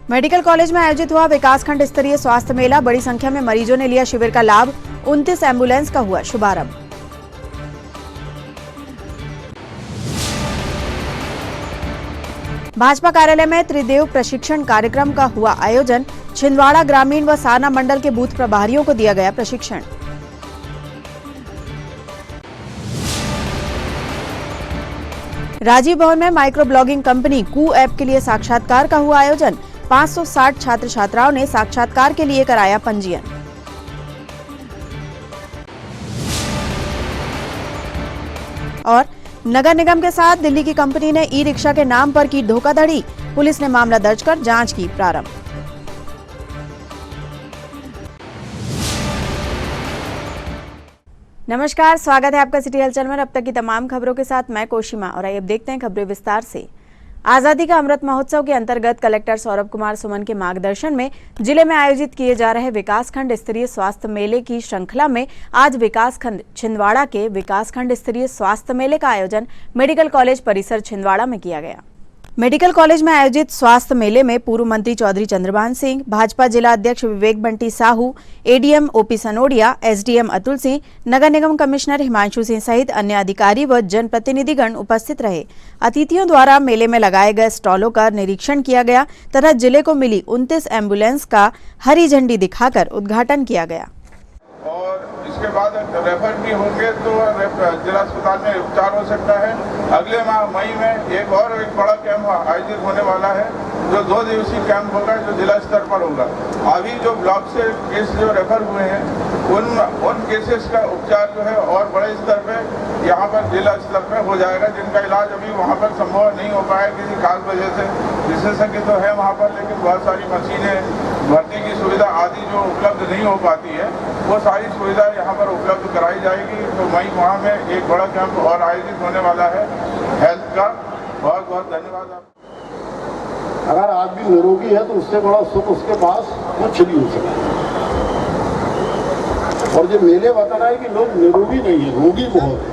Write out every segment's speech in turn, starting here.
Medical college में आयोजित हुआ विकासखंड स्तरीय स्वास्थ्य मेला। बड़ी संख्या में मरीजों ने लिया शिविर का लाभ। 29 एम्बुलेंस का हुआ शुभारंभ। भाजपा कार्यालय में त्रिदेव प्रशिक्षण कार्यक्रम का हुआ आयोजन। छिंदवाड़ा ग्रामीण व सारना मंडल के बूथ प्रभारियों को दिया गया प्रशिक्षण। राजीव भवन में माइक्रो ब्लॉगिंग कंपनी कू ऐप के लिए साक्षात्कार का हुआ आयोजन। 560 छात्र छात्राओं ने साक्षात्कार के लिए कराया पंजीयन। और नगर निगम के साथ दिल्ली की कंपनी ने ई रिक्शा के नाम पर की धोखाधड़ी। पुलिस ने मामला दर्ज कर जांच की प्रारंभ। नमस्कार, स्वागत है आपका सिटी हलचल में। अब तक की तमाम खबरों के साथ मैं कोशिमा और अब देखते हैं खबरें विस्तार से। आजादी का अमृत महोत्सव के अंतर्गत कलेक्टर सौरभ कुमार सुमन के मार्गदर्शन में जिले में आयोजित किए जा रहे विकासखंड स्तरीय स्वास्थ्य मेले की श्रृंखला में आज विकासखंड छिंदवाड़ा के विकासखंड स्तरीय स्वास्थ्य मेले का आयोजन मेडिकल कॉलेज परिसर छिंदवाड़ा में किया गया। मेडिकल कॉलेज में आयोजित स्वास्थ्य मेले में पूर्व मंत्री चौधरी चंद्रभान सिंह, भाजपा जिला अध्यक्ष Vivek Bunty Sahu, ADM OP Sanodia, SDM Atul Singh, नगर निगम कमिश्नर हिमांशु सिंह सहित अन्य अधिकारी व जनप्रतिनिधिगण उपस्थित रहे। अतिथियों द्वारा मेले में लगाए गए स्टॉलों का निरीक्षण किया गया तथा जिले को मिली 29 एम्बुलेंस का हरी झंडी दिखाकर उद्घाटन किया गया। इसके बाद रेफर भी होंगे तो जिला अस्पताल में उपचार हो सकता है। अगले माह मई में एक बड़ा कैंप आयोजित होने वाला है जो 2 दिवसीय कैंप होगा जो जिला स्तर पर होगा। अभी जो ब्लॉक से केस जो रेफर हुए हैं उन केसेस का उपचार जो है और बड़े स्तर पे यहाँ पर जिला स्तर पे हो जाएगा, जिनका इलाज अभी वहाँ पर संभव नहीं हो पाया किसी खास वजह से। विशेषज्ञ तो है वहाँ पर, लेकिन बहुत सारी मशीनें, भर्ती की सुविधा आदि जो उपलब्ध नहीं हो पाती है, वो सारी सुविधा यहाँ पर उपलब्ध कराई जाएगी। तो मई माह में एक बड़ा कैंप और आयोजित होने वाला है हेल्थ का। बहुत बहुत धन्यवाद आप। अगर आदमी निरोगी है तो उससे बड़ा सुख उसके पास कुछ नहीं हो सकता। और जो मेले बता रहा है कि लोग निरोगी नहीं है, रोगी बहुत है।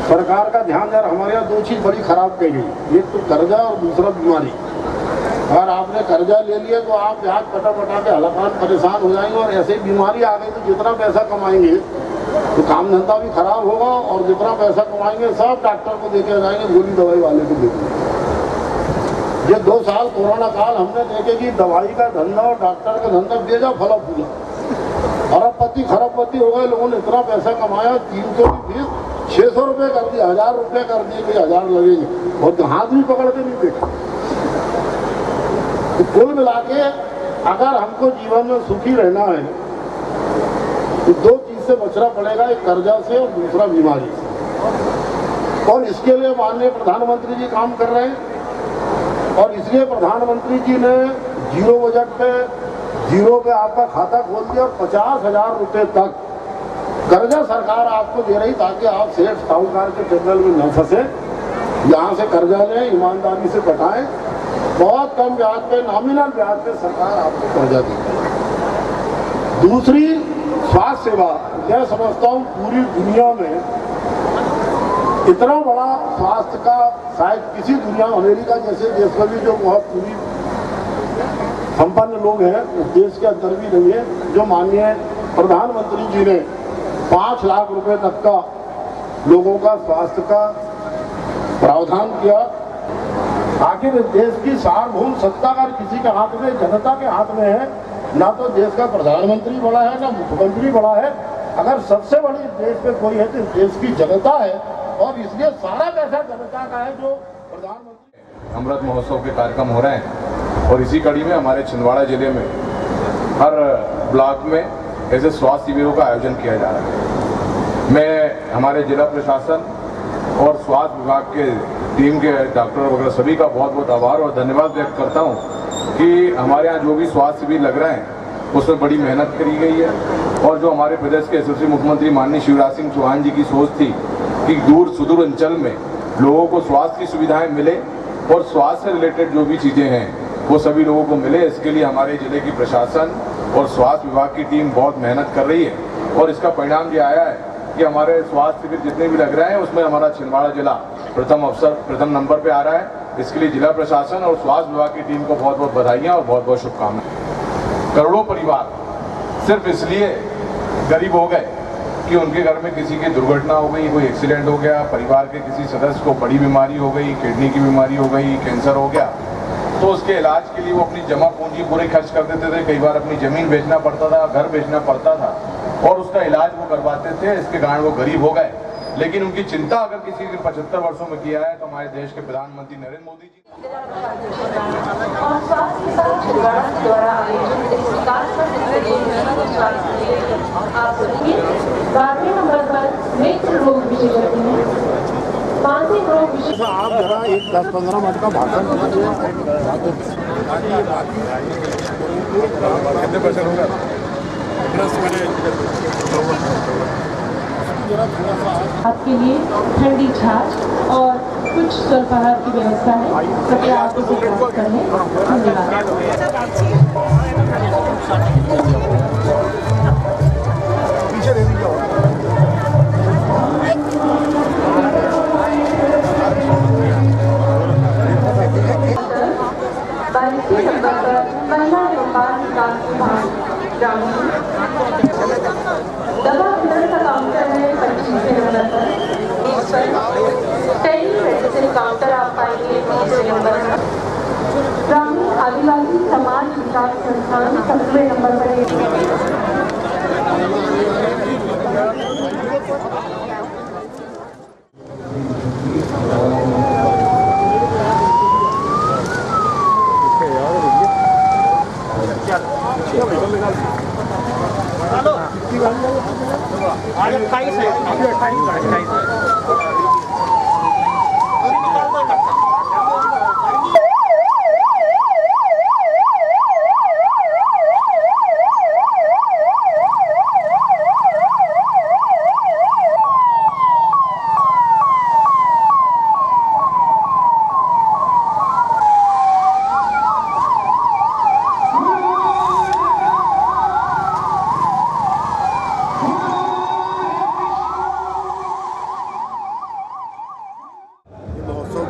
सरकार का ध्यान यार हमारे यहाँ 2 चीज बड़ी खराब कही गई, एक तो कर्जा और दूसरा बीमारी। अगर आपने कर्जा ले लिया तो आप ब्याज पटा के हलाकान परेशान हो जाएंगे, और ऐसे ही बीमारी आ गई तो जितना पैसा कमाएंगे तो काम धंधा भी खराब होगा, और जितना पैसा कमाएंगे सब डॉक्टर को देके जाएंगे, गोली दवाई वाले को देंगे। ये 2 साल कोरोना काल हमने देखे कि दवाई का धंधा और डॉक्टर का धंधा बेजा फला फूला, अरबपति खरबपति हो गए। लोगों ने इतना पैसा कमाया, 300 की फीस 600 रुपये कर दिया, 1000 रुपये कर दिए कि 1000 लगेंगे, और हाथ भी पकड़ के नहीं देखे। तो कुल मिला के अगर हमको जीवन में सुखी रहना है तो 2 चीज से बचना पड़ेगा, एक कर्जा से और दूसरा बीमारी से। और इसके लिए माननीय प्रधानमंत्री जी काम कर रहे हैं, और इसलिए प्रधानमंत्री जी ने 0 बजट पे 0 पे आपका खाता खोल दिया, और 50,000 रुपये तक कर्जा सरकार आपको दे रही, ताकि आप सेठ साहूकार के चंगल में न फंसे। यहाँ से कर्जा लें, ईमानदारी से कटाएं, बहुत कम ब्याज पे, नॉमिनल ब्याज पे सरकार आपको कर्जा देगी। दूसरी स्वास्थ्य सेवा, मैं समझता हूँ पूरी दुनिया में इतना बड़ा स्वास्थ्य का शायद किसी दुनिया, अमेरिका जैसे देश में भी जो बहुत पूरी संपन्न लोग हैं उस देश के अंदर भी नहीं है, जो माननीय प्रधानमंत्री जी ने 5 लाख रुपए तक का लोगों का स्वास्थ्य का प्रावधान किया। आखिर देश की सार्वभौम सत्ता अगर किसी के हाथ में, जनता के हाथ में है, ना तो देश का प्रधानमंत्री बड़ा है ना मुख्यमंत्री बड़ा है। अगर सबसे बड़ी देश में कोई है तो देश की जनता है, और इसलिए सारा पैसा जनता का है जो प्रधानमंत्री। अमृत महोत्सव के कार्यक्रम हो रहे हैं, और इसी कड़ी में हमारे छिंदवाड़ा जिले में हर ब्लॉक में ऐसे स्वास्थ्य शिविरों का आयोजन किया जा रहा है। मैं हमारे जिला प्रशासन और स्वास्थ्य विभाग के टीम के डॉक्टर वगैरह सभी का बहुत बहुत आभार और धन्यवाद व्यक्त करता हूं कि हमारे यहाँ जो भी स्वास्थ्य शिविर लग रहे हैं उसमें बड़ी मेहनत करी गई है। और जो हमारे प्रदेश के यशस्वी मुख्यमंत्री माननीय शिवराज सिंह चौहान जी की सोच थी कि दूर सुदूर अंचल में लोगों को स्वास्थ्य की सुविधाएं मिले और स्वास्थ्य से रिलेटेड जो भी चीज़ें हैं वो सभी लोगों को मिले, इसके लिए हमारे जिले की प्रशासन और स्वास्थ्य विभाग की टीम बहुत मेहनत कर रही है। और इसका परिणाम ये आया है कि हमारे स्वास्थ्य शिविर जितने भी लग रहे हैं उसमें हमारा छिंदवाड़ा जिला प्रथम नंबर पे आ रहा है। इसके लिए जिला प्रशासन और स्वास्थ्य विभाग की टीम को बहुत बहुत बधाइयाँ और बहुत बहुत शुभकामनाएं। करोड़ों परिवार सिर्फ इसलिए गरीब हो गए कि उनके घर में किसी की दुर्घटना हो गई, कोई एक्सीडेंट हो गया, परिवार के किसी सदस्य को बड़ी बीमारी हो गई, किडनी की बीमारी हो गई, कैंसर हो गया, तो उसके इलाज के लिए वो अपनी जमा पूंजी पूरी खर्च कर देते थे। कई बार अपनी जमीन बेचना पड़ता था, घर बेचना पड़ता था और उसका इलाज वो करवाते थे। इसके कारण वो गरीब हो गए। लेकिन उनकी चिंता अगर किसी ने 75 वर्षों में किया है तो हमारे देश के प्रधानमंत्री नरेंद्र मोदी जी। द्वारा आयोजित इस विकास आप सुनिए 12वें नंबर पर नेत्र रोग विशेषज्ञ मानसिक रोग विशेषज्ञ। आप जरा एक 10-15 मिनट का भाषण कितने परसेंट होगा? आपके लिए ठंडी छाछ और कुछ स्वल्पाहार की व्यवस्था है, कृपया आप इसे प्राप्त कर लें। पीछे दे दीजिए। महिला व्यापार विकास विभाग ग्रामीण दवा वितरण का काउंटर है 25वें नंबर पर। इस पर टेली मेडिसिन काउंटर आप पाएंगे 30वें नंबर पर। ग्रामीण आदिवासी समाज विकास संस्थान 17वें नंबर पर।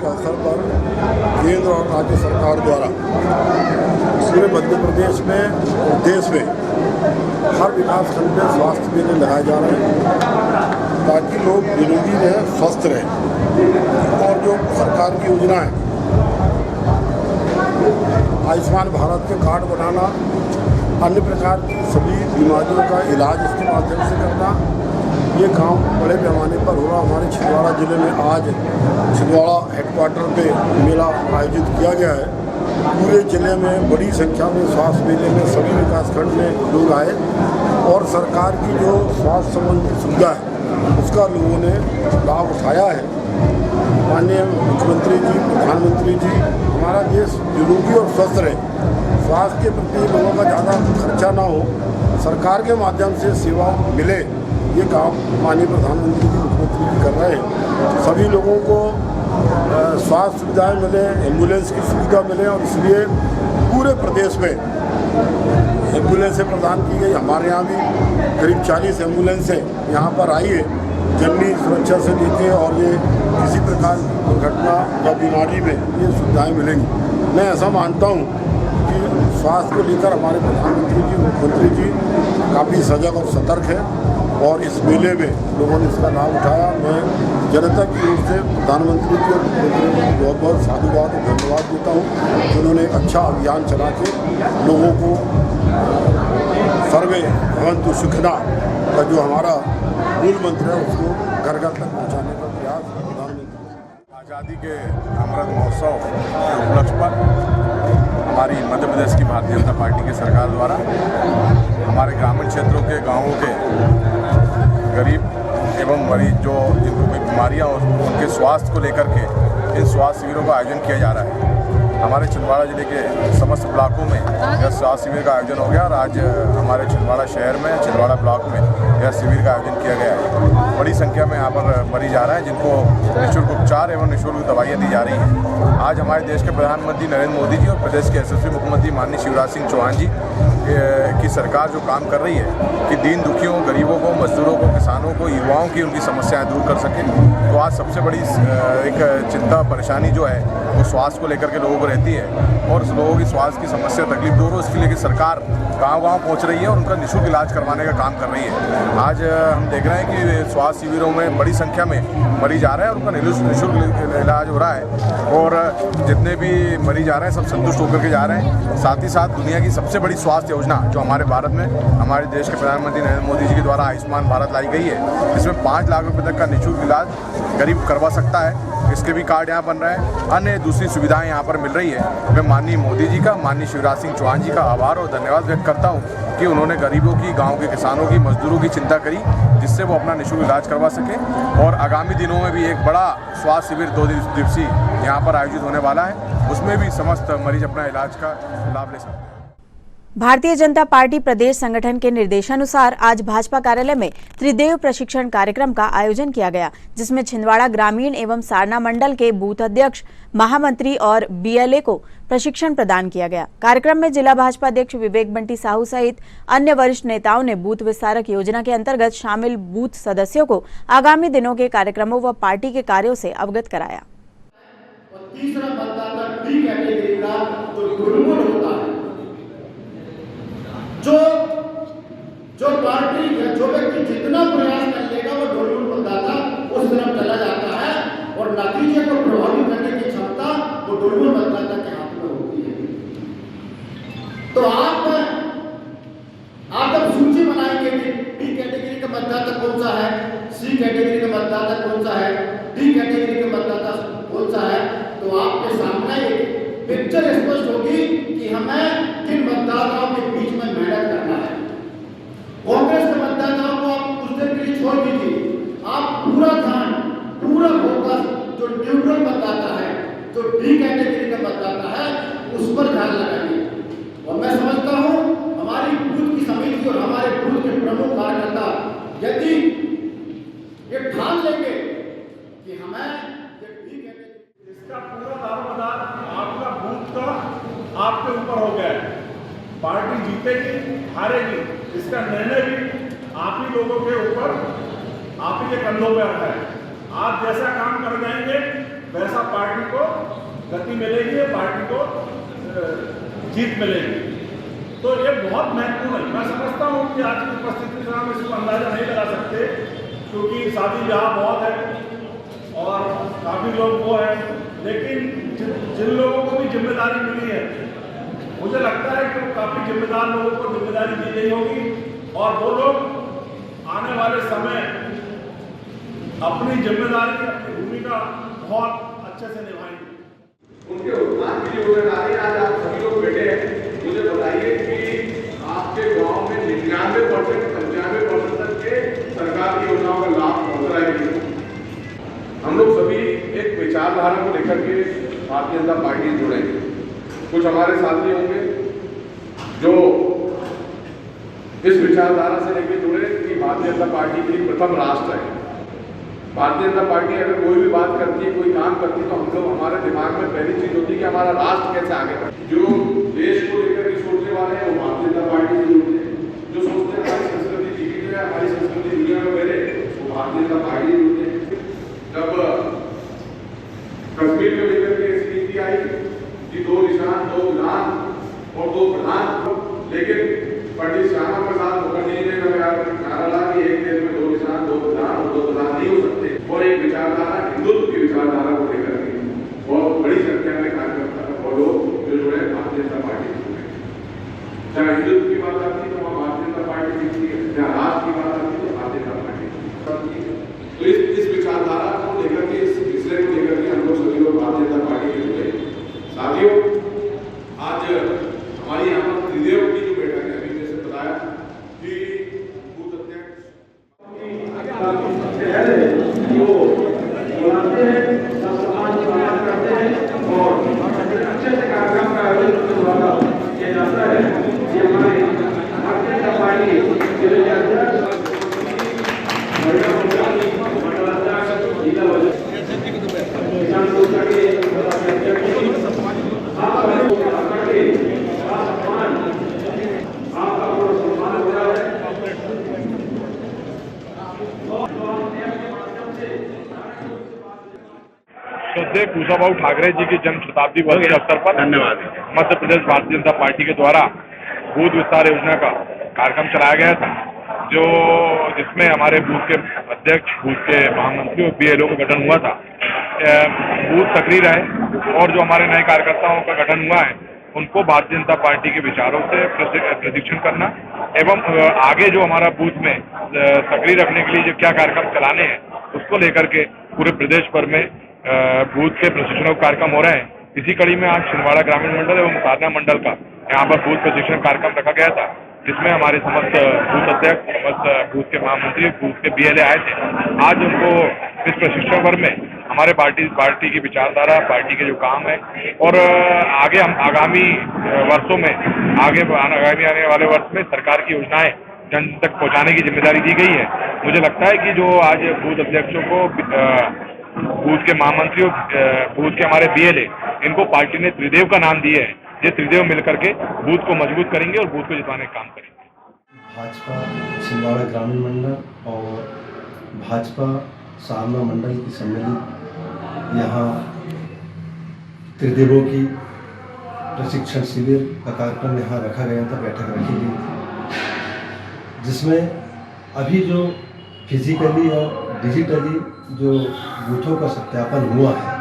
के अवसर पर केंद्र और राज्य सरकार द्वारा पूरे मध्य प्रदेश में और देश में हर विकास खंड में स्वास्थ्य मेले लगाए जा रहे हैं ताकि लोग निरोगी रहें, स्वस्थ रहें। और जो सरकार की योजना है आयुष्मान भारत के कार्ड बनाना, अन्य प्रकार की सभी बीमारियों का इलाज इसके माध्यम से करना, ये काम बड़े पैमाने पर हो रहा। हमारे छिंदवाड़ा जिले में आज छिंदवाड़ा हेडक्वार्टर पे मेला आयोजित किया गया है। पूरे जिले में बड़ी संख्या में स्वास्थ्य मेले में सभी विकासखंड में लोग आए और सरकार की जो स्वास्थ्य संबंधी सुविधा है उसका लोगों ने लाभ उठाया है। माननीय मुख्यमंत्री जी, प्रधानमंत्री जी, हमारा देश निरोगी और स्वस्थ रहे, स्वास्थ्य के प्रति लोगों का ज़्यादा खर्चा ना हो, सरकार के माध्यम से सेवा मिले, ये काम माननीय प्रधानमंत्री जी, मुख्यमंत्री जी कर रहे हैं। सभी लोगों को स्वास्थ्य सुविधाएं मिले, एम्बुलेंस की सुविधा मिले और इसलिए पूरे प्रदेश में एम्बुलेंसें प्रदान की गई। हमारे यहाँ भी करीब 40 एम्बुलेंसें यहाँ पर आई है जननी सुरक्षा से लेके और ये किसी प्रकार की दुर्घटना या बीमारी में ये सुविधाएं मिलेंगी। मैं ऐसा मानता हूँ कि स्वास्थ्य को लेकर हमारे प्रधानमंत्री जी, मुख्यमंत्री जी काफ़ी सजग और सतर्क हैं और इस मेले में लोगों ने इसका लाभ उठाया। मैं जनता की ओर से प्रधानमंत्री जी और मुख्यमंत्री जी को बहुत बहुत साधुवाद और धन्यवाद देता हूँ जिन्होंने एक अच्छा अभियान चला के लोगों को सर्वे भवन्तु सुखिनः का जो हमारा मूल मंत्र है उसको घर घर तक पहुँचाने का प्रयास प्रधानमंत्री। आज़ादी के अमृत महोत्सव के उपलक्ष्य पर हमारी मध्य प्रदेश की भारतीय जनता पार्टी की सरकार द्वारा हमारे ग्रामीण क्षेत्रों के गांवों के गरीब एवं मरीज जो जिनको कोई बीमारियां हो उनके स्वास्थ्य को लेकर के इन स्वास्थ्य शिविरों का आयोजन किया जा रहा है। हमारे छिंदवाड़ा जिले के समस्त ब्लॉकों में यह स्वास्थ्य शिविर का आयोजन हो गया और आज हमारे छिंदवाड़ा शहर में छिंदवाड़ा ब्लॉक में यह शिविर का आयोजन किया गया है। बड़ी संख्या में यहाँ पर मरीज आ रहे हैं जिनको निःशुल्क उपचार एवं निःशुल्क दवाइयाँ दी जा रही हैं। आज हमारे देश के प्रधानमंत्री नरेंद्र मोदी जी और प्रदेश के यशस्वी मुख्यमंत्री माननीय शिवराज सिंह चौहान जी की सरकार जो काम कर रही है कि दीन दुखियों, गरीबों को, मजदूरों को, किसानों को, युवाओं की उनकी समस्याएं दूर कर सके। तो आज सबसे बड़ी एक चिंता परेशानी जो है वो स्वास्थ्य को लेकर के लोगों को रहती है और लोगों की स्वास्थ्य की समस्या तकलीफ दूर हो, इसके लिए सरकार गाँव-गाँव पहुँच रही है और उनका निःशुल्क इलाज करवाने का काम कर रही है। आज हम देख रहे हैं कि स्वास्थ्य शिविरों में बड़ी संख्या में मरीज आ रहे हैं और उनका निःशुल्क इलाज हो रहा है और जितने भी मरीज आ रहे हैं सब संतुष्ट होकर के जा रहे हैं। साथ ही साथ दुनिया की सबसे बड़ी स्वास्थ्य योजना जो हमारे भारत में हमारे देश के प्रधानमंत्री नरेंद्र मोदी जी के द्वारा आयुष्मान भारत लाई गई है, इसमें 5 लाख रुपए तक का निःशुल्क इलाज गरीब करवा सकता है। इसके भी कार्ड यहाँ बन रहे हैं, अन्य दूसरी सुविधाएं यहाँ पर मिल रही है। मैं माननीय मोदी जी का, माननीय शिवराज सिंह चौहान जी का आभार और धन्यवाद व्यक्त करता हूँ कि उन्होंने गरीबों की, गाँव के किसानों की, मजदूरों की चिंता करी जिससे वो अपना निःशुल्क इलाज करवा सके। और आगामी दिनों में भी एक बड़ा स्वास्थ्य शिविर 2 दिवसीय यहाँ पर आयोजित होने वाला है, उसमें भी समस्त मरीज अपना इलाज का लाभ ले सकते हैं। भारतीय जनता पार्टी प्रदेश संगठन के निर्देशानुसार आज भाजपा कार्यालय में त्रिदेव प्रशिक्षण कार्यक्रम का आयोजन किया गया, जिसमें छिंदवाड़ा ग्रामीण एवं सारना मंडल के बूथ अध्यक्ष, महामंत्री और बीएलए को प्रशिक्षण प्रदान किया गया। कार्यक्रम में जिला भाजपा अध्यक्ष विवेक बंटी साहू सहित अन्य वरिष्ठ नेताओं ने बूथ विस्तारक योजना के अंतर्गत शामिल बूथ सदस्यों को आगामी दिनों के कार्यक्रमों व पार्टी के कार्यों से अवगत कराया। और तीसरा मतदाता डी कैटेगरी का जो दुर्गुण होता है, जो पार्टी या जो व्यक्ति जितना प्रयास कर लेगा वो ढोलुल मतदाता उस तरफ चला जाता है और नतीजे को प्रभावित करने की क्षमता वो ढोलुल मतदाता के हाथ में होती है। तो आप जब सूची बनाएंगे कि डी कैटेगरी का मतदाता कौन सा है, सी कैटेगरी का मतदाता कौन सा है, डी कैटेगरी का मतदाता कौन सा है, तो आपके सामने एक पिक्चर स्पष्ट होगी कि हमें किन मतदाताओं के बीच में मेहनत करना है। कांग्रेस के मतदाताओं को आप कुछ देर के लिए छोड़ दीजिए, आप पूरा ध्यान, पूरा फोकस जो न्यूट्रल मतदाता है, जो डी कैटेगरी का मतदाता है, उस पर ध्यान लगाइए। और मैं समझता हूं हमारी बूथ की समिति और हमारे बूथ के प्रमुख कार्यकर्ता यदि ये ठान लेंगे कि हमें इसका पूरा दारोमदार आपका बूथ का आपके ऊपर हो गया है। पार्टी जीतेगी हारेगी इसका निर्णय भी आप ही लोगों के ऊपर, आप ही के कंधों पर रखा है। आप जैसा काम कर जाएंगे वैसा पार्टी को गति मिलेगी, पार्टी को जीत मिलेगी। तो ये बहुत महत्वपूर्ण है। मैं समझता हूँ कि आज की उपस्थिति से हम इसको अंदाजा नहीं लगा सकते क्योंकि शादी ब्याह बहुत है और काफ़ी लोग वो है, लेकिन जिन लोगों को भी जिम्मेदारी मिली है मुझे लगता है कि काफ़ी जिम्मेदार लोगों को जिम्मेदारी दी गई होगी और वो लोग आने वाले समय अपनी जिम्मेदारी, अपनी भूमिका बहुत अच्छे से निभाएंगे। उनके उत्थान की जिम्मेदारी आज आप सभी लोग बैठे हैं। मुझे बताइए कि आपके गांव में 99% 95% तक के सरकार की योजनाओं का लाभ पहुंच रहा है। हम लोग सभी एक विचारधारा को लेकर के भारतीय जनता पार्टी जुड़े। कुछ हमारे साथी होंगे जो इस विचारधारा से लेकर जुड़े कि भारतीय जनता पार्टी के लिए प्रथम राष्ट्र है। भारतीय जनता पार्टी अगर कोई भी बात करती है, कोई काम करती है, तो हम लोग, हमारे दिमाग में पहली चीज होती है कि हमारा राष्ट्र कैसे आगे बढ़े। जो देश को लेकर के सोचने वाले हैं वो भारतीय जनता पार्टी से जुड़ते हैं। जो सोचते हैं हमारी संस्कृति जीवित है, हमारी संस्कृति दुनिया में फैले, वो भारतीय जनता पार्टी से जुड़ते हैं। जब कश्मीर को लेकर के ऐसी नीति आई कि 2 निशान 2 विधान और 2 प्रधान, लेकिन पंडित श्यामा प्रसाद मुखर्जी ने कहा कि एक देश में 2 निशान 2 विधान और 2 प्रधान नहीं हो सकते। और एक विचारधारा, हिंदुत्व की विचारधारा को लेकर के बहुत बड़ी संख्या में कार्यकर्ता और लोग जो जुड़े भारतीय जनता पार्टी से जुड़े। चाहे हिंदुत्व की बात आती है तो वहाँ भारतीय जनता पार्टी दिखती है, चाहे राष्ट्र की बात आती है तो भारतीय जनता पार्टी। तो इस विचारधारा को लेकर के, इस विषय को लेकर के हम लोग सभी लोग भारतीय जनता पार्टी के जुड़े। साथियों, आज हमारी यहाँ पर त्रिदेव की जो बैठक है, अभी जैसे बताया कि बूथ अध्यक्ष बुलाते हैं, सब समाज की बात करते हैं और अच्छे से कार्यक्रम का आयोजन किया जाता है। ये हमारे कुशाभाऊ ठाकरे जी की जन्म शताब्दी वर्ष के अवसर पर धन्यवाद। मध्य प्रदेश भारतीय जनता पार्टी के द्वारा बूथ विस्तार योजना का कार्यक्रम चलाया गया था, जो जिसमें हमारे बूथ के अध्यक्ष, बूथ के महामंत्री और बीएलओ का गठन हुआ था। बूथ सक्रिय रहे और जो हमारे नए कार्यकर्ताओं का गठन हुआ है उनको भारतीय जनता पार्टी के विचारों से प्रशिक्षण करना एवं आगे जो हमारा बूथ में सक्रिय रखने के लिए जो क्या कार्यक्रम चलाने हैं उसको लेकर के पूरे प्रदेश भर में बूथ के प्रशिक्षण कार्यक्रम हो रहे हैं। इसी कड़ी में आज छिंदवाड़ा ग्रामीण मंडल एवं साधना मंडल का यहाँ पर बूथ प्रशिक्षण कार्यक्रम रखा गया था, जिसमें हमारे समस्त बूथ अध्यक्ष, समस्त बूथ के महामंत्री, बूथ के बीएलए आए थे। आज उनको इस प्रशिक्षण वर्ग में हमारे पार्टी की विचारधारा, पार्टी के जो काम है और आगे हम आगामी वर्षों में आगामी आने वाले वर्ष में सरकार की योजनाएं जन तक पहुंचाने की जिम्मेदारी दी गई है। मुझे लगता है कि जो आज बूथ अध्यक्षों को, बूथ के महामंत्री, बूथ के हमारे बीएलए, इनको पार्टी ने त्रिदेव का नाम दिए है। ये त्रिदेव मिलकर के बूथ को मजबूत करेंगे और बूथ को जिताने का काम करेंगे। भाजपा छिंदवाड़ा ग्रामीण मंडल और भाजपा साधना मंडल की सम्मिलित यहाँ त्रिदेवों की प्रशिक्षण शिविर का कार्यक्रम यहाँ रखा गया था, बैठक रखी गई थी, जिसमें अभी जो फिजिकली और डिजिटली जो बूथों का सत्यापन हुआ है,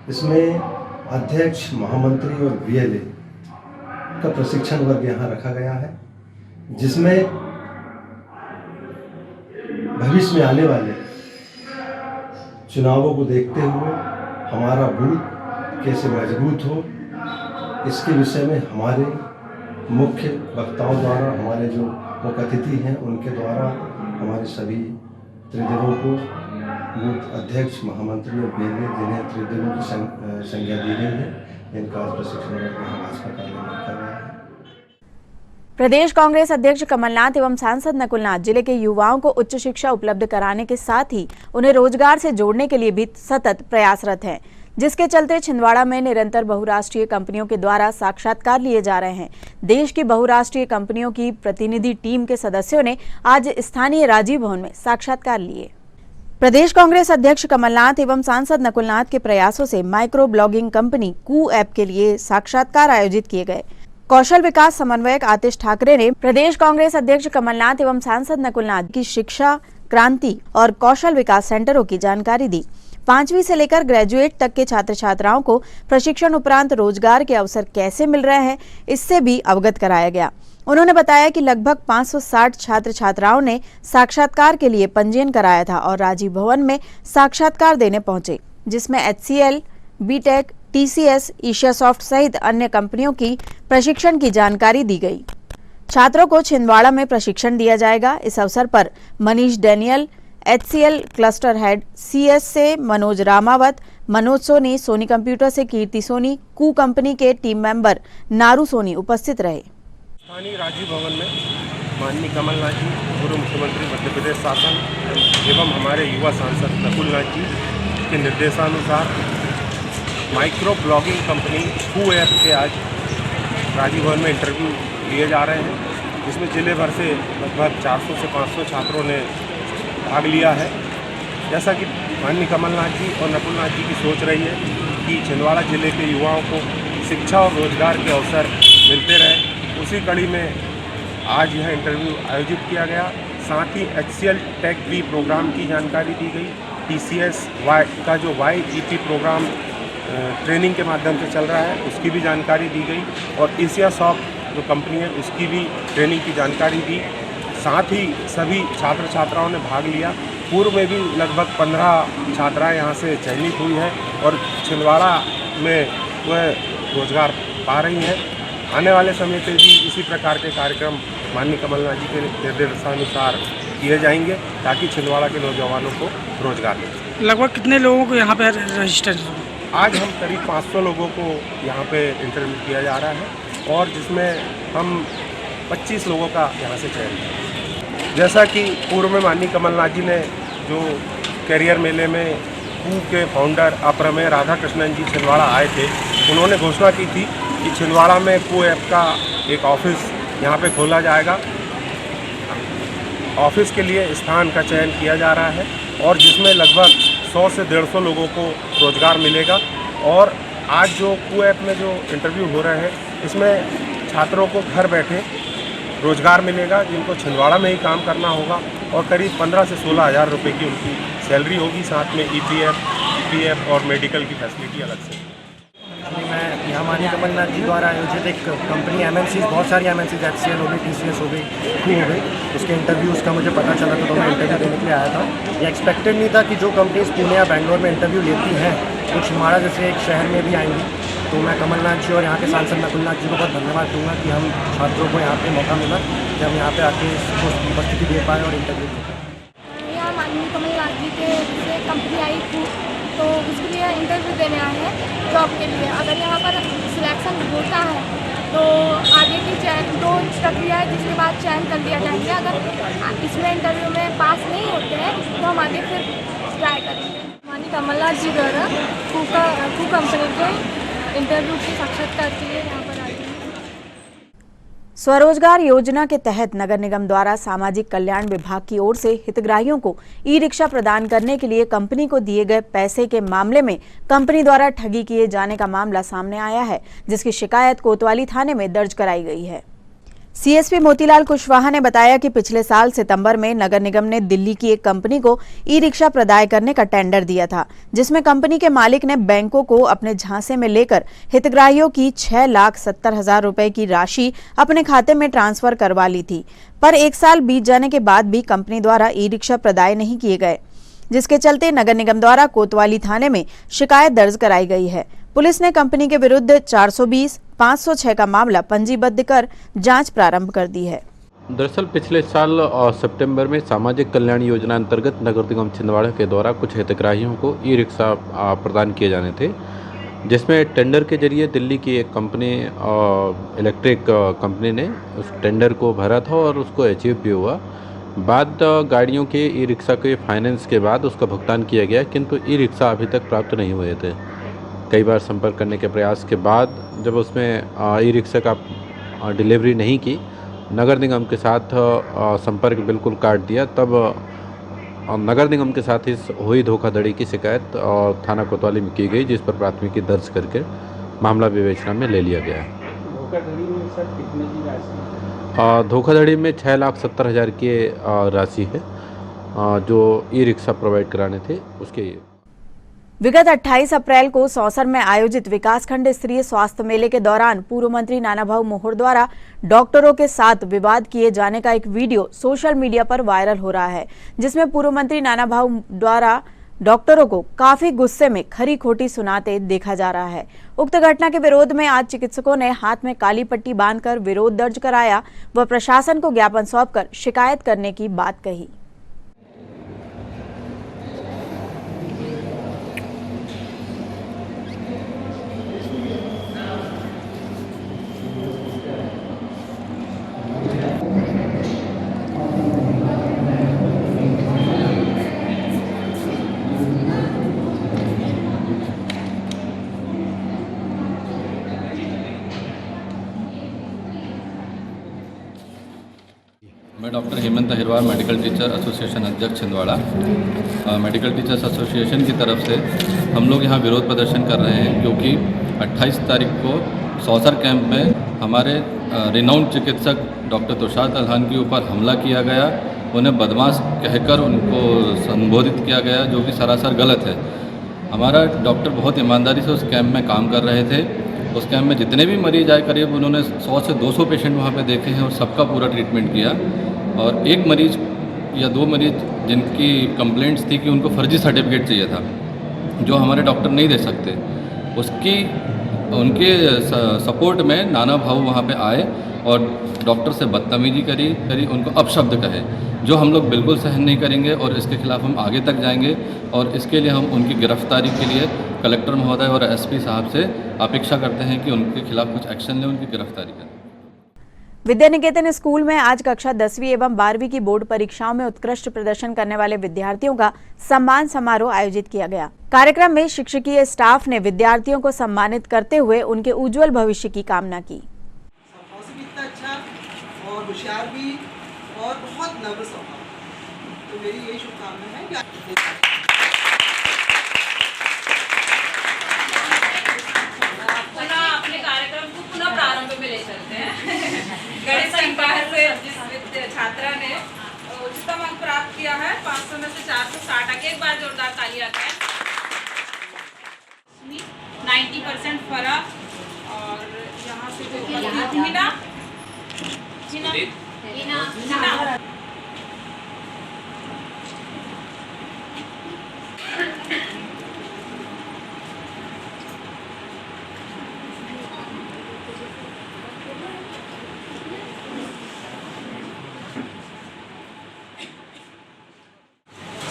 इसमें अध्यक्ष, महामंत्री और बीएलए का प्रशिक्षण वर्ग यहाँ रखा गया है, जिसमें भविष्य में आने वाले चुनावों को देखते हुए हमारा बूथ कैसे मजबूत हो, इसके विषय में हमारे मुख्य वक्ताओं द्वारा, हमारे जो मुख्य अतिथि हैं उनके द्वारा हमारे सभी त्रिदेवों को, बूथ अध्यक्ष, महामंत्री और बीएलए, जिन्हें त्रिदेवों की संज्ञा दी गई है, इनका प्रशिक्षण भाजपा कार्यालय में कर रहा है। प्रदेश कांग्रेस अध्यक्ष कमलनाथ एवं सांसद नकुलनाथ जिले के युवाओं को उच्च शिक्षा उपलब्ध कराने के साथ ही उन्हें रोजगार से जोड़ने के लिए भी सतत प्रयासरत हैं, जिसके चलते छिंदवाड़ा में निरंतर बहुराष्ट्रीय कंपनियों के द्वारा साक्षात्कार लिए जा रहे हैं। देश की बहुराष्ट्रीय कंपनियों की प्रतिनिधि टीम के सदस्यों ने आज स्थानीय राजीव भवन में साक्षात्कार लिए। प्रदेश कांग्रेस अध्यक्ष कमलनाथ एवं सांसद नकुलनाथ के प्रयासों से माइक्रो ब्लॉगिंग कंपनी कू ऐप के लिए साक्षात्कार आयोजित किए गए। कौशल विकास समन्वयक आतिश ठाकरे ने प्रदेश कांग्रेस अध्यक्ष कमलनाथ एवं सांसद नकुलनाथ की शिक्षा क्रांति और कौशल विकास सेंटरों की जानकारी दी। 5वीं से लेकर ग्रेजुएट तक के छात्र छात्राओं को प्रशिक्षण उपरांत रोजगार के अवसर कैसे मिल रहे हैं, इससे भी अवगत कराया गया। उन्होंने बताया कि लगभग 560 छात्र छात्राओं ने साक्षात्कार के लिए पंजीयन कराया था और राजीव भवन में साक्षात्कार देने पहुंचे, जिसमें HCL, BTech, TCS, Asia soft सहित अन्य कंपनियों की प्रशिक्षण की जानकारी दी गई। छात्रों को छिंदवाड़ा में प्रशिक्षण दिया जाएगा। इस अवसर पर Manish Daniel, HCL cluster head CS से मनोज रामावत, मनोज सोनी, सोनी कंप्यूटर से कीर्ति सोनी, कू कंपनी के टीम मेंबर नारू सोनी उपस्थित रहे। स्थानीय राजीव भवन में माननीय कमलनाथ जी, पूर्व मुख्यमंत्री मध्य प्रदेश शासन एवं हमारे युवा सांसद नकुलनाथ जी के निर्देशानुसार माइक्रो ब्लॉगिंग कंपनी कू ऐप के आज राजीव भवन में इंटरव्यू लिए जा रहे हैं, जिसमें जिले भर से लगभग 400 से 500 छात्रों ने भाग लिया है। जैसा कि माननीय कमलनाथ जी और नकुलनाथ जी की सोच रही है कि छिंदवाड़ा जिले के युवाओं को शिक्षा और रोजगार के अवसर मिलते रहे, उसी कड़ी में आज यह इंटरव्यू आयोजित किया गया। साथ ही HCL टेक वी प्रोग्राम की जानकारी दी गई। TCS का जो YEP प्रोग्राम ट्रेनिंग के माध्यम से चल रहा है, उसकी भी जानकारी दी गई और एशिया सॉफ्ट जो कंपनी है उसकी भी ट्रेनिंग की जानकारी दी। साथ ही सभी छात्र छात्राओं ने भाग लिया। पूर्व में भी लगभग 15 छात्राएं यहाँ से चयनित हुई हैं और छिंदवाड़ा में वह रोजगार पा रही हैं। आने वाले समय पे भी इसी प्रकार के कार्यक्रम माननीय कमलनाथ जी के निर्देशानुसार किए जाएंगे ताकि छिंदवाड़ा के नौजवानों को रोजगार मिले। लगभग कितने लोगों को यहाँ पे रजिस्टर? आज हम करीब 500 लोगों को यहाँ पे इंटरव्यू किया जा रहा है और जिसमें हम 25 लोगों का यहाँ से चयन किया। जैसा कि पूर्व में माननीय कमलनाथ जी ने जो कैरियर मेले में कू के फाउंडर अप्रमेय राधाकृष्णन जी छिंदवाड़ा आए थे, उन्होंने घोषणा की थी कि छिंदवाड़ा में कू ऐप का एक ऑफिस यहाँ पे खोला जाएगा। ऑफिस के लिए स्थान का चयन किया जा रहा है और जिसमें लगभग 100 से 150 लोगों को रोजगार मिलेगा। और आज जो क्यू ऐप में जो इंटरव्यू हो रहे हैं इसमें छात्रों को घर बैठे रोज़गार मिलेगा, जिनको छिंदवाड़ा में ही काम करना होगा और करीब 15 से 16 हज़ार रुपये की उनकी सैलरी होगी, साथ में EPF और मेडिकल की फैसिलिटी अलग से। मैं यहाँ माननीय कमलनाथ जी द्वारा आयोजित एक कंपनी MNCs, बहुत सारी MNCs HCL हो गई, TCS हो गई, क्यू हो गई, उसके इंटरव्यूज़ का मुझे पता चला तो मैं इंटरव्यू देने के लिए आया था। ये एक्सपेक्टेड नहीं था कि जो कंपनीज पुणे या बेंगलोर में इंटरव्यू लेती हैं वो छिंदवाड़ा जैसे एक शहर में भी आएंगी। तो मैं कमलनाथ जी और यहाँ के सांसद नकुलनाथ जी को बहुत धन्यवाद दूंगा कि हम छात्रों को यहाँ पे मौका मिला कि हम यहाँ पे आके इसको उपस्थिति दे पाए और इंटरव्यू दे पाए। यहाँ माननीय कमलनाथ जी के से कंपनी आई थी तो उसके लिए इंटरव्यू देने आए हैं जॉब के लिए। अगर यहाँ पर सिलेक्शन होता है तो आगे की दो प्रक्रिया है जिसके बाद चयन कर लिया जाएंगे। अगर इसमें इंटरव्यू में पास नहीं होते हैं तो हम आगे फिर ट्राई करेंगे। माननीय कमलनाथ जी द्वारा कू कंपनी के इंटरव्यू की साक्षात्कार के लिए यहाँ पर आई हूँ। स्वरोजगार योजना के तहत नगर निगम द्वारा सामाजिक कल्याण विभाग की ओर से हितग्राहियों को ई-रिक्शा प्रदान करने के लिए कंपनी को दिए गए पैसे के मामले में कंपनी द्वारा ठगी किए जाने का मामला सामने आया है, जिसकी शिकायत कोतवाली थाने में दर्ज कराई गई है। CSP मोतीलाल कुशवाहा ने बताया कि पिछले साल सितंबर में नगर निगम ने दिल्ली की एक कंपनी को ई-रिक्शा प्रदाय करने का टेंडर दिया था, जिसमें कंपनी के मालिक ने बैंकों को अपने झांसे में लेकर हितग्राहियों की 6,70,000 रुपए की राशि अपने खाते में ट्रांसफर करवा ली थी। पर 1 साल बीत जाने के बाद भी कंपनी द्वारा ई-रिक्शा प्रदाय नहीं किए गए, जिसके चलते नगर निगम द्वारा कोतवाली थाने में शिकायत दर्ज कराई गई है। पुलिस ने कंपनी के विरुद्ध 420-506 का मामला पंजीबद्ध कर जांच प्रारंभ कर दी है। दरअसल पिछले साल सितंबर में सामाजिक कल्याण योजना अंतर्गत नगर निगम छिंदवाड़ा के द्वारा कुछ हितग्राहियों को ई-रिक्शा प्रदान किए जाने थे, जिसमें टेंडर के जरिए दिल्ली की एक कंपनी इलेक्ट्रिक कंपनी ने उस टेंडर को भरा था और उसको अचीव भी हुआ। बाद गाड़ियों के ई-रिक्शा के फाइनेंस के बाद उसका भुगतान किया गया, किंतु ई-रिक्शा अभी तक प्राप्त नहीं हुए थे। कई बार संपर्क करने के प्रयास के बाद जब उसमें ई-रिक्शा का डिलीवरी नहीं की, नगर निगम के साथ संपर्क बिल्कुल काट दिया, तब नगर निगम के साथ इस हुई धोखाधड़ी की शिकायत थाना कोतवाली में की गई, जिस पर प्राथमिकी दर्ज करके मामला विवेचना में ले लिया गया है। धोखाधड़ी में सर कितने की राशि? धोखाधड़ी में 6,70,000 की राशि है जो ई-रिक्शा प्रोवाइड कराने थे उसके। विगत 28 अप्रैल को सौंसर में आयोजित विकासखंड स्तरीय स्वास्थ्य मेले के दौरान पूर्व मंत्री नानाभाऊ मोहर द्वारा डॉक्टरों के साथ विवाद किए जाने का एक वीडियो सोशल मीडिया पर वायरल हो रहा है, जिसमें पूर्व मंत्री नानाभाऊ द्वारा डॉक्टरों को काफी गुस्से में खरी खोटी सुनाते देखा जा रहा है। उक्त घटना के विरोध में आज चिकित्सकों ने हाथ में काली पट्टी बांधकर विरोध दर्ज कराया व प्रशासन को ज्ञापन सौंपकर शिकायत करने की बात कही। मैं doctor Hemant Ahirwar medical teacher association अध्यक्ष छिंदवाड़ा। मेडिकल टीचर्स एसोसिएशन की तरफ से हम लोग यहाँ विरोध प्रदर्शन कर रहे हैं, क्योंकि 28 तारीख को सौंसर कैंप में हमारे रिनाउंड चिकित्सक डॉक्टर तुषार तल्हान के ऊपर हमला किया गया। उन्हें बदमाश कहकर उनको संबोधित किया गया, जो कि सरासर गलत है। हमारा डॉक्टर बहुत ईमानदारी से उस कैंप में काम कर रहे थे। उस कैंप में जितने भी मरीज आए, करीब उन्होंने 100 से 200 पेशेंट वहाँ पे देखे हैं और सबका पूरा ट्रीटमेंट किया। और एक मरीज या 2 मरीज जिनकी कंप्लेंट्स थी कि उनको फर्जी सर्टिफिकेट चाहिए था, जो हमारे डॉक्टर नहीं दे सकते, उनके सपोर्ट में नानाभाऊ वहाँ पे आए और डॉक्टर से बदतमीजी करी, उनको अपशब्द कहे, जो हम लोग बिल्कुल सहन नहीं करेंगे और इसके खिलाफ हम आगे तक जाएंगे। और इसके लिए हम उनकी गिरफ्तारी के लिए कलेक्टर महोदय और SP साहब से अपेक्षा करते हैं कि उनके खिलाफ कुछ एक्शन लें, उनकी गिरफ्तारी करें। विद्या निकेतन स्कूल में आज कक्षा 10वीं एवं 12वीं की बोर्ड परीक्षाओं में उत्कृष्ट प्रदर्शन करने वाले विद्यार्थियों का सम्मान समारोह आयोजित किया गया। कार्यक्रम में शिक्षकीय स्टाफ ने विद्यार्थियों को सम्मानित करते हुए उनके उज्जवल भविष्य की कामना की। अच्छा और होशियार भी और बहुत नर्वस होगा, तो मेरी यही शुभकामना है कि 460 आगे एक बार जोरदार तालियां हैं। 90% फर्क और यहाँ से जो हिना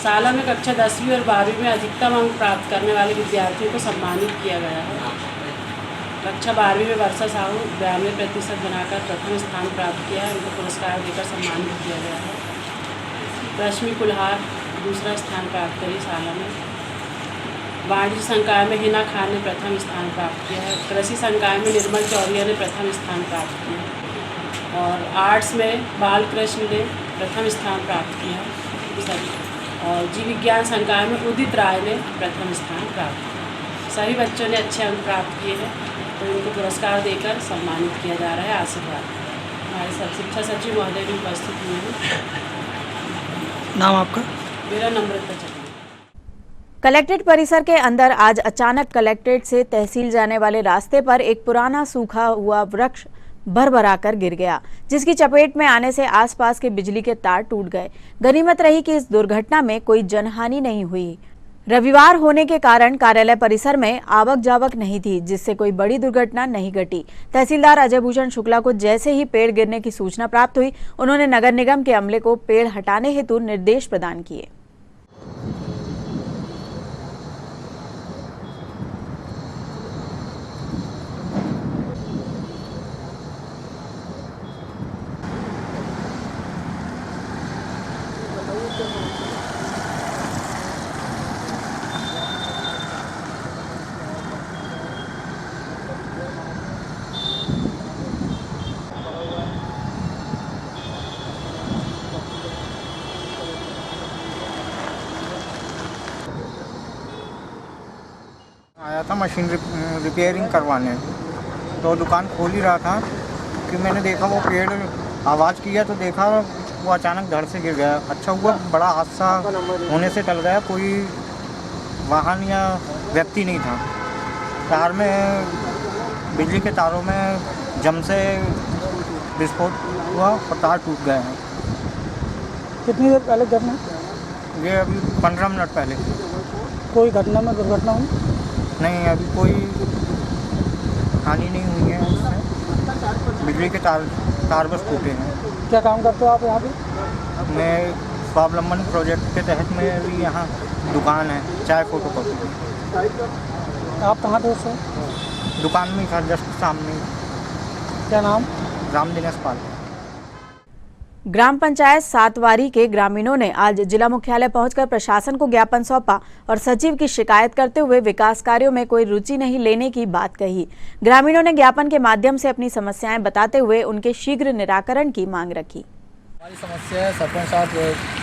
सालों में कक्षा 10वीं और 12वीं में अधिकतम अंक प्राप्त करने वाले विद्यार्थियों को सम्मानित किया गया है। कक्षा 12वीं में वर्षा साहू 92% बनाकर प्रथम स्थान प्राप्त किया है, उनको पुरस्कार देकर सम्मानित किया गया है। रश्मि कुल्हार दूसरा स्थान प्राप्त करी सालों में। वाणिज्य संकाय में हिना खान ने प्रथम स्थान प्राप्त किया है। कृषि संकाय में निर्मल चौरिया ने प्रथम स्थान प्राप्त किया है और आर्ट्स में बालकृष्ण ने प्रथम स्थान प्राप्त किया है और जीव विज्ञान संकाय में उदित राय ने प्रथम स्थान प्राप्त किया। सभी बच्चों ने अच्छे अंक प्राप्त किए हैं तो उनको पुरस्कार देकर सम्मानित किया जा रहा है। आशीर्वाद हमारे सब शिक्षा सचिव महोदय भी उपस्थित हुए हैं। नाम आपका? मेरा नम्रता चौधरी। कलेक्ट्रेट परिसर के अंदर आज अचानक कलेक्ट्रेट से तहसील जाने वाले रास्ते पर एक पुराना सूखा हुआ वृक्ष भरभराकर गिर गया, जिसकी चपेट में आने से आसपास के बिजली के तार टूट गए। गनीमत रही कि इस दुर्घटना में कोई जनहानि नहीं हुई। रविवार होने के कारण कार्यालय परिसर में आवक जावक नहीं थी, जिससे कोई बड़ी दुर्घटना नहीं घटी। तहसीलदार अजय भूषण शुक्ला को जैसे ही पेड़ गिरने की सूचना प्राप्त हुई, उन्होंने नगर निगम के अमले को पेड़ हटाने हेतु निर्देश प्रदान किए। आया था मशीन रिपेयरिंग करवाने, तो दुकान खोल ही रहा था कि मैंने देखा वो पेड़ आवाज़ किया तो देखा वो अचानक धड़ से गिर गया। अच्छा हुआ बड़ा हादसा होने से टल गया, कोई वाहन या व्यक्ति नहीं था। तार में बिजली के तारों में जम से विस्फोट हुआ और तार टूट गए हैं। कितनी देर पहले घटना? ये अभी 15 मिनट पहले। कोई घटना में दुर्घटना हुई? नहीं, अभी कोई हानि नहीं हुई है इसमें। बिजली के तार बस टूटे हैं। क्या काम करते हो आप यहाँ पे? मैं स्वावलंबन प्रोजेक्ट के तहत में भी यहाँ दुकान है, चाय फोटोकॉपी। आप कहाँ थे उससे? दुकान में था, जस्ट सामने। क्या नाम? राम दिनेश पाल। ग्राम पंचायत सातवारी के ग्रामीणों ने आज जिला मुख्यालय पहुंचकर प्रशासन को ज्ञापन सौंपा और सचिव की शिकायत करते हुए विकास कार्यों में कोई रुचि नहीं लेने की बात कही। ग्रामीणों ने ज्ञापन के माध्यम से अपनी समस्याएं बताते हुए उनके शीघ्र निराकरण की मांग रखी। हमारी समस्या है सरपंच साहब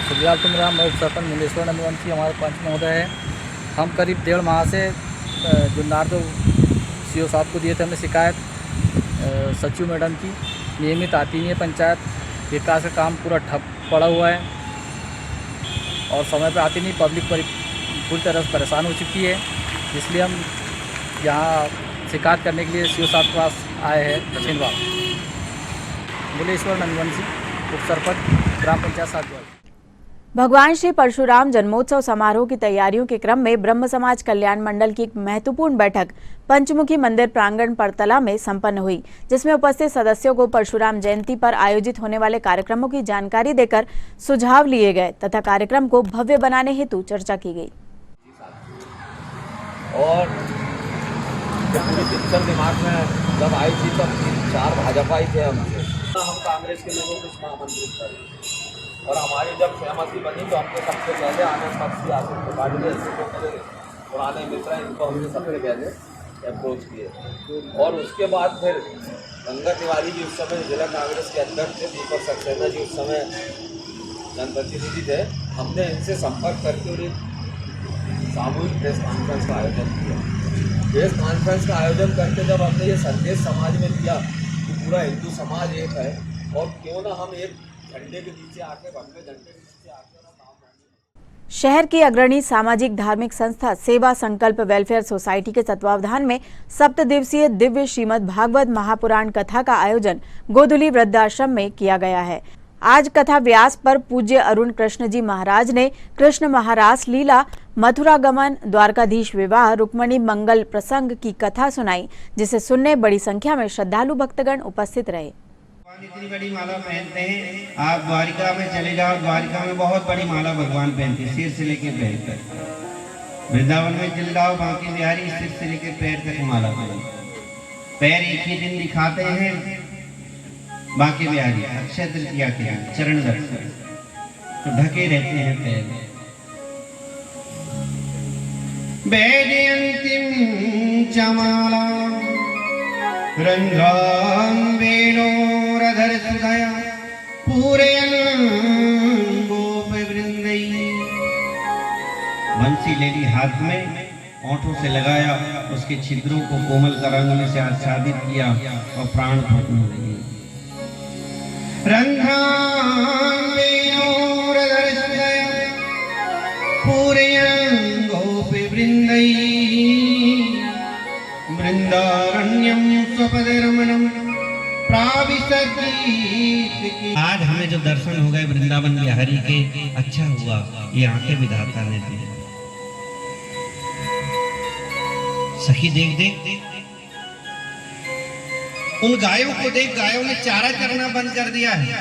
सुखलाल तुमराम, मैं उप सरपंच मुंडेश्वर नंदवंशी, हमारे पंच महोदय है। हम करीब 1.5 माह से जुन्नार तो सीओ साहब को दिए थे हमने शिकायत। सचिव मैडम की नियमित आती नहीं है पंचायत, विकास का काम पूरा ठप पड़ा हुआ है और समय पर आती नहीं। पब्लिक पूरी तरह से परेशान हो चुकी है, इसलिए हम यहाँ शिकायत करने के लिए सीओ साहब के पास आए हैं। दक्षिण बाग मुंडेश्वर नंदवंशी, उप सरपंच, ग्राम पंचायत सातवारी। भगवान श्री परशुराम जन्मोत्सव समारोह की तैयारियों के क्रम में ब्रह्म समाज कल्याण मंडल की एक महत्वपूर्ण बैठक पंचमुखी मंदिर प्रांगण परतला में संपन्न हुई, जिसमें उपस्थित सदस्यों को परशुराम जयंती पर आयोजित होने वाले कार्यक्रमों की जानकारी देकर सुझाव लिए गए तथा कार्यक्रम को भव्य बनाने हेतु चर्चा की गई। और पूरी पिक्चर दिमाग में जब आई थी तब 4 भाजपा ही थे हम कांग्रेस के लोगों को आमंत्रित करें और हमारी जब सहमति बनी तो हमने सबसे पहले आनंद मक्सी आसिफ त्रिपाठी जैसे जो मेरे पुराने मित्र हैं इनको हमने सबसे पहले अप्रोच किए और उसके बाद फिर गंगा तिवारी जी उस समय जिला कांग्रेस के अध्यक्ष थे, दीपक सक्सेना जी उस समय जनप्रतिनिधि थे। हमने इनसे संपर्क करके और एक सामूहिक प्रेस कॉन्फ्रेंस का आयोजन किया। प्रेस कॉन्फ्रेंस का आयोजन करके जब हमने ये संदेश समाज में दिया कि पूरा हिंदू समाज एक है और क्यों ना हम एक झंडे के नीचे आके भगवे झंडे के नीचे आके शहर की अग्रणी सामाजिक धार्मिक संस्था सेवा संकल्प वेलफेयर सोसाइटी के तत्वावधान में 7 दिवसीय दिव्य श्रीमद् भागवत महापुराण कथा का आयोजन गोधुली वृद्धाश्रम में किया गया है। आज कथा व्यास पर पूज्य अरुण कृष्ण जी महाराज ने कृष्ण महारास लीला, मथुरा गमन, द्वारकाधीश विवाह, रुक्मणी मंगल प्रसंग की कथा सुनाई, जिसे सुनने बड़ी संख्या में श्रद्धालु भक्तगण उपस्थित रहे। इतनी बड़ी माला पहनते हैं, आप द्वारिका में चले जाओ, द्वारिका में बहुत बड़ी माला भगवान पहनते हैं, सिर से लेकर पैर तक। वृंदावन में चले जाओ, बांके बिहारी सिर से लेकर पैर तक माला पहनते। पैर एक ही दिन दिखाते हैं बांके बिहारी, अक्षय तृतीया के चरण दर्शन, तो ढके रहते हैं पैर। वैजयंतीं चमाला रंध्रां वेणोरधर सुधया पूरयन् गोपवृंदै। बंसी ले ली हाथ में, ओंठों से लगाया, उसके छिद्रों को कोमल तरंगों से आच्छादित किया और प्राण फूटने लगे। रंध्रां वेणोरधर सुधया पूरयन् गोपवृंदै। वृंदारण्यम स्वपदरमणम प्राविशति। आज हमें जो दर्शन हो गए वृंदावन बिहारी के, अच्छा हुआ, ये आंखें विधाता ने दी। सखी देख देख उन गायों को देख, गायों ने चारा चरना बंद कर दिया है,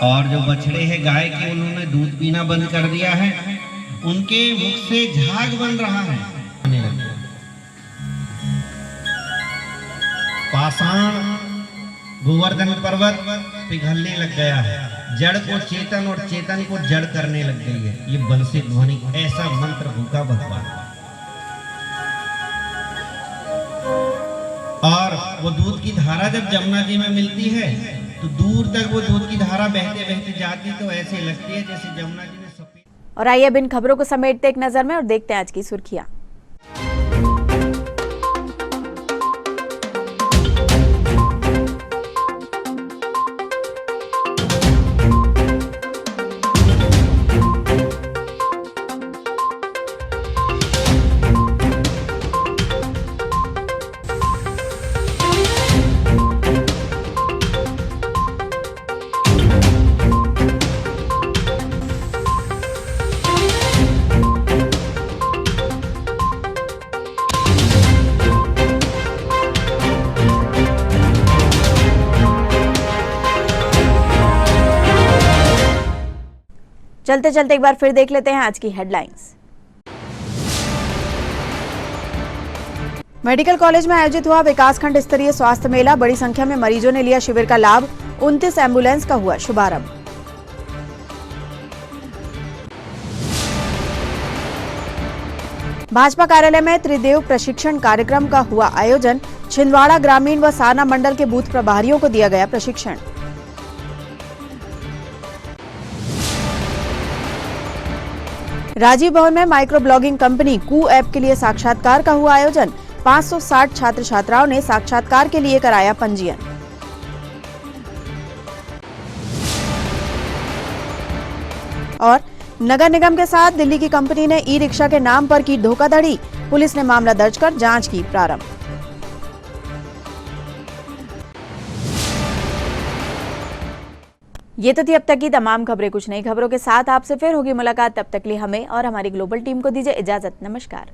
और जो बछड़े हैं गाय के, उन्होंने दूध पीना बंद कर दिया है। उनके मुख से झाग बन रहा है। पाषाण गोवर्धन पर्वत पिघलने लग गया है, जड़ को चेतन और चेतन को जड़ करने लग गई है। ये बंसी ध्वनि, ऐसा मंत्र भूखा भगवान। और वो दूध की धारा जब जमुना जी में मिलती है तो दूर तक वो दूध की धारा बहते बहते जाती, तो ऐसे लगती है जैसे जमुना जी में सफेद। और आइए अब इन खबरों को समेटते एक नजर में और देखते हैं आज की सुर्खियां। चलते चलते एक बार फिर देख लेते हैं आज की हेडलाइंस। मेडिकल कॉलेज में आयोजित हुआ विकासखंड स्तरीय स्वास्थ्य मेला, बड़ी संख्या में मरीजों ने लिया शिविर का लाभ, 29 एम्बुलेंस का हुआ शुभारंभ। भाजपा कार्यालय में त्रिदेव प्रशिक्षण कार्यक्रम का हुआ आयोजन, छिंदवाड़ा ग्रामीण व सारना मंडल के बूथ प्रभारियों को दिया गया प्रशिक्षण। राजीव भवन में माइक्रो ब्लॉगिंग कंपनी कू ऐप के लिए साक्षात्कार का हुआ आयोजन, 560 छात्र छात्राओं ने साक्षात्कार के लिए कराया पंजीयन। और नगर निगम के साथ दिल्ली की कंपनी ने ई रिक्शा के नाम पर की धोखाधड़ी, पुलिस ने मामला दर्ज कर जांच की प्रारंभ। ये तो थी अब तक की तमाम खबरें। कुछ नई खबरों के साथ आपसे फिर होगी मुलाकात, तब तक के लिए हमें और हमारी ग्लोबल टीम को दीजिए इजाजत। नमस्कार।